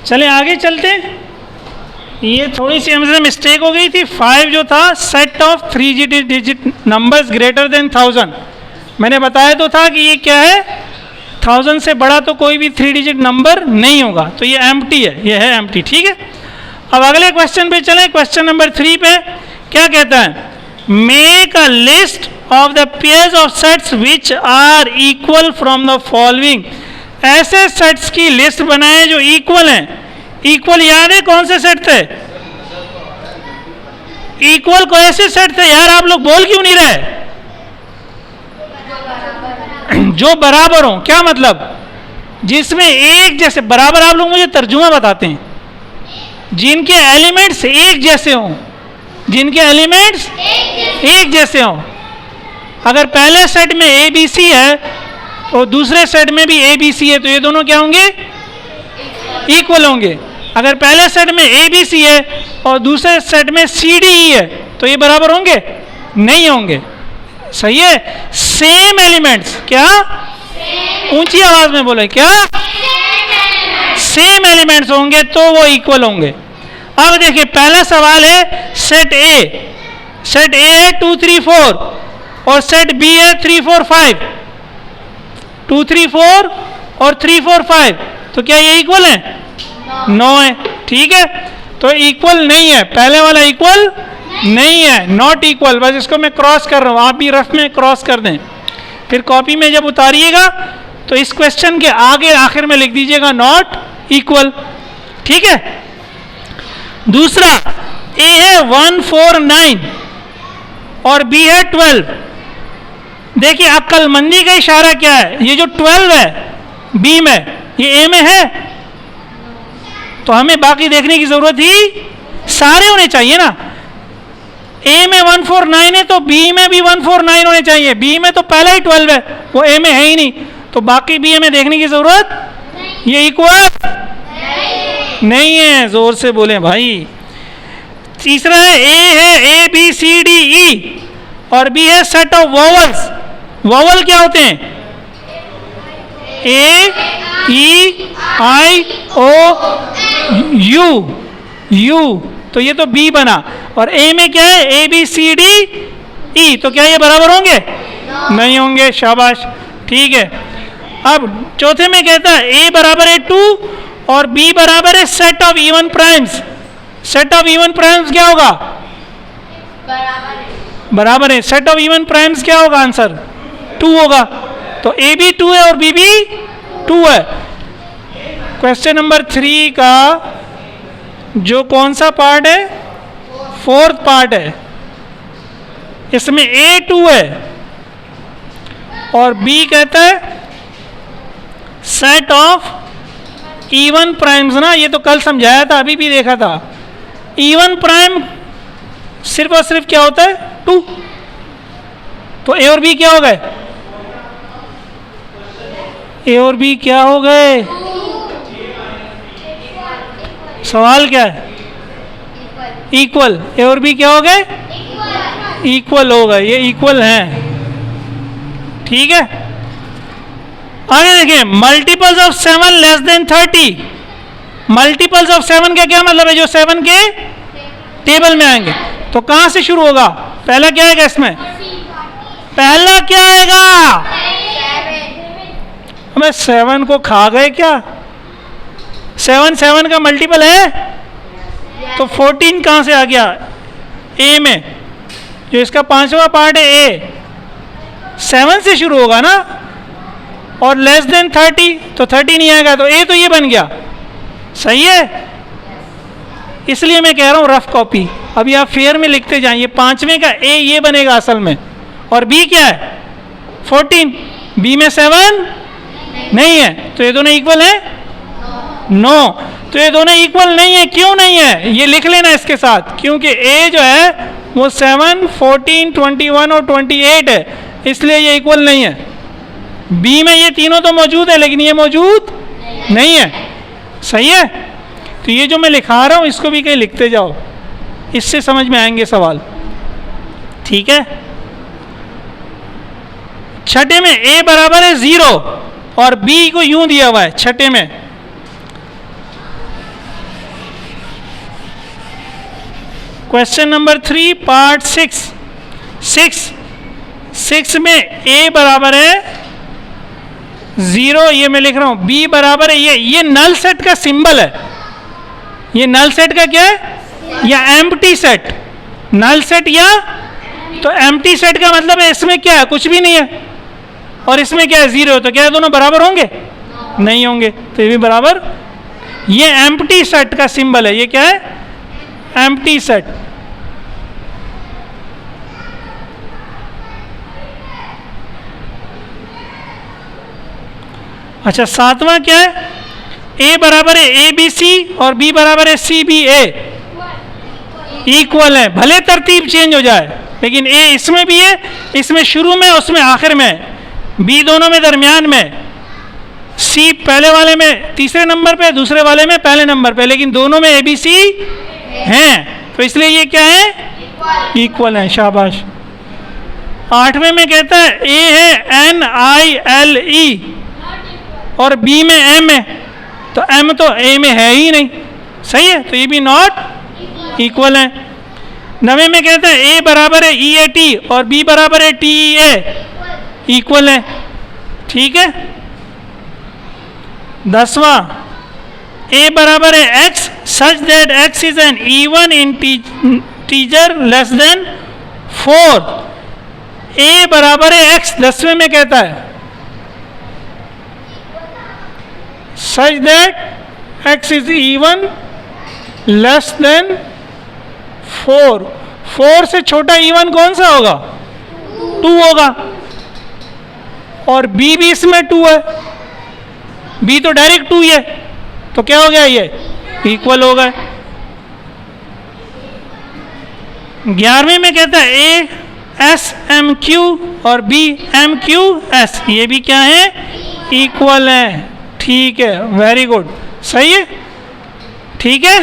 चले आगे चलते। ये थोड़ी सी हमसे मिस्टेक हो गई थी। 5 जो था set of 3 digit numbers greater than 1000। मैंने बताया तो था कि ये क्या है, 1000 से बड़ा तो कोई भी 3 डिजिट नंबर नहीं होगा, तो ये एम्प्टी है, ये है एम्प्टी। ठीक है, अब अगले क्वेश्चन पे चलें। क्वेश्चन नंबर 3 पे क्या कहता है, make a list of the pairs of sets which are equal from the following. ऐसे सेट्स की लिस्ट बनाएं जो इक्वल हैं। इक्वल याद है कौन से सेट थे? इक्वल कौन से सेट थे यार, आप लोग बोल क्यों नहीं रहे? जो बराबर हो। क्या मतलब? जिसमें एक जैसे बराबर, आप लोग मुझे तर्जुमा बताते हैं। जिनके एलिमेंट्स एक जैसे हों, जिनके एलिमेंट्स एक जैसे हों। अगर पहले सेट में ए बी सी है और दूसरे सेट में भी ए बी सी है, तो ये दोनों क्या होंगे? इक्वल होंगे। अगर पहले सेट में ए बी सी है और दूसरे सेट में सी डी ई है, तो ये बराबर होंगे? नहीं होंगे। सही है। सेम एलिमेंट्स, क्या? ऊंची आवाज में बोले, क्या? सेम एलिमेंट्स होंगे तो वो इक्वल होंगे। अब देखिए पहला सवाल है सेट ए। सेट ए है 2 3 4 और सेट बी है 3 4 5। 2 3 4 और 3 4 5, तो क्या ये इक्वल है? नो है। ठीक है, तो इक्वल नहीं है, पहले वाला इक्वल नहीं है, नॉट इक्वल। बस इसको मैं क्रॉस कर रहा हूं, आप भी रफ में क्रॉस कर दें। फिर कॉपी में जब उतारिएगा तो इस क्वेश्चन के आगे आखिर में लिख दीजिएगा नॉट इक्वल। ठीक है। दूसरा ए है 1 4 9 और बी है 12। देखिए अक्लमंदी का इशारा क्या है, ये जो 12 है बी में, ये ए में है, तो हमें बाकी देखने की जरूरत ही, सारे होने चाहिए ना। ए में 1 4 9 है तो बी में भी 1 4 9 होने चाहिए। बी में तो पहला ही 12 है, वो ए में है ही नहीं, तो बाकी बी हमें देखने की जरूरत। ये इक्वल नहीं है, जोर से बोले भाई। तीसरा है A B C D E और बी है सेट ऑफ वोवल्स। वोवल क्या होते हैं? ए ई आई ओ यू, यू, तो ये तो बी बना। और ए में क्या है? A B C D E, तो क्या ये बराबर होंगे? नहीं होंगे। शाबाश, ठीक है। अब चौथे में कहता है ए बराबर है 2 और बी बराबर है set of even primes. Set of even primes क्या होगा? बराबर है। सेट ऑफ इवन प्राइम्स क्या होगा? आंसर 2 होगा। तो ए भी 2 है और बी भी 2 है। क्वेश्चन नंबर 3 का जो कौन सा पार्ट है? 4th पार्ट है। इसमें ए 2 है और बी कहता है सेट ऑफ इवन प्राइम्स ना। ये तो कल समझाया था, अभी भी देखा था। इवन प्राइम सिर्फ और सिर्फ क्या होता है? 2। तो ए और बी क्या हो गए? ए और बी क्या हो गए? सवाल क्या है? इक्वल। ए और बी क्या हो गए? इक्वल हो गए, ये इक्वल हैं। ठीक है। आगे देखिए, multiples of 7 less than 30। Multiples of 7 का क्या मतलब है? जो 7 के टेबल में आएंगे। तो कहां से शुरू होगा? पहला क्या आएगा इसमें? पहला क्या आएगा? हमें 7 को खा गए क्या? 7 का मल्टीपल है, तो 14 कहां से आ गया? ए में, जो इसका 5वां पार्ट है ए, 7 से शुरू होगा ना। और लेस देन 30, तो 30 नहीं आएगा, तो ए तो ये बन गया। सही है। इसलिए मैं कह रहा हूं रफ कॉपी। अभी आप फेयर में लिखते जाएं, ये 5वें का ए ये बनेगा असल में। और बी क्या है? 14। बी में 7 नहीं है, तो ये दोनों इक्वल है? नो। तो ये दोनों इक्वल नहीं है। क्यों नहीं है? ये लिख लेना इसके साथ, क्योंकि ए जो है वो 7, 14, 21 और 28 है, इसलिए ये इक्वल नहीं है। बी में ये तीनों तो मौजूद है, लेकिन ये मौजूद नहीं है। सही है। तो ये जो मैं लिखा रहा हूं इसको भी कहीं लिखते जाओ, इससे समझ में आएंगे सवाल। ठीक है। छठे में ए बराबर है 0 और बी को यूं दिया हुआ है छठे में। क्वेश्चन नंबर 3 पार्ट 6 में ए बराबर है 0, ये मैं लिख रहा हूं, बी बराबर है ये नल सेट का सिंबल है। ये नल सेट का क्या है? या एम्प्टी सेट। नल सेट या तो एम्प्टी सेट का मतलब है इसमें क्या है? कुछ भी नहीं है। और इसमें क्या है? 0। तो क्या दोनों बराबर होंगे? नहीं होंगे। तो ये भी बराबर, ये एम्प्टी सेट का सिंबल है। ये क्या है? Empty set. अच्छा, 7वां क्या है? ए बराबर है ए बी सी और बी बराबर है सी बी ए, इक्वल है। भले तरतीब चेंज हो जाए, लेकिन ए इसमें भी है, इसमें शुरू में, उसमें आखिर में, बी दोनों में दरमियान में, सी पहले वाले में तीसरे नंबर पे, दूसरे वाले में पहले नंबर पे, लेकिन दोनों में ए बी सी हैं, तो इसलिए ये क्या है? इक्वल है। शाबाश। 8वें में कहता है ए है एन आई एल ई और बी में एम है, तो एम तो ए में है ही नहीं, सही है, तो ये भी नॉट इक्वल है। 9वें में कहता है ए बराबर है ई ए टी और बी बराबर है टी ई ए, इक्वल है। ठीक है। 10वां ए बराबर है x such that x is an even integer less than 4। ए बराबर है एक्स 10वें में कहता है such that x is even less than 4। 4 से छोटा इवन कौन सा होगा? 2 होगा। और b भी इसमें 2 है, b तो डायरेक्ट 2 ही है, तो क्या हो गया? ये इक्वल हो गए। 11वें में कहता है ए एस एम क्यू और बी एम क्यू एस, ये भी क्या है? इक्वल है। ठीक है, वेरी गुड, सही है। ठीक है।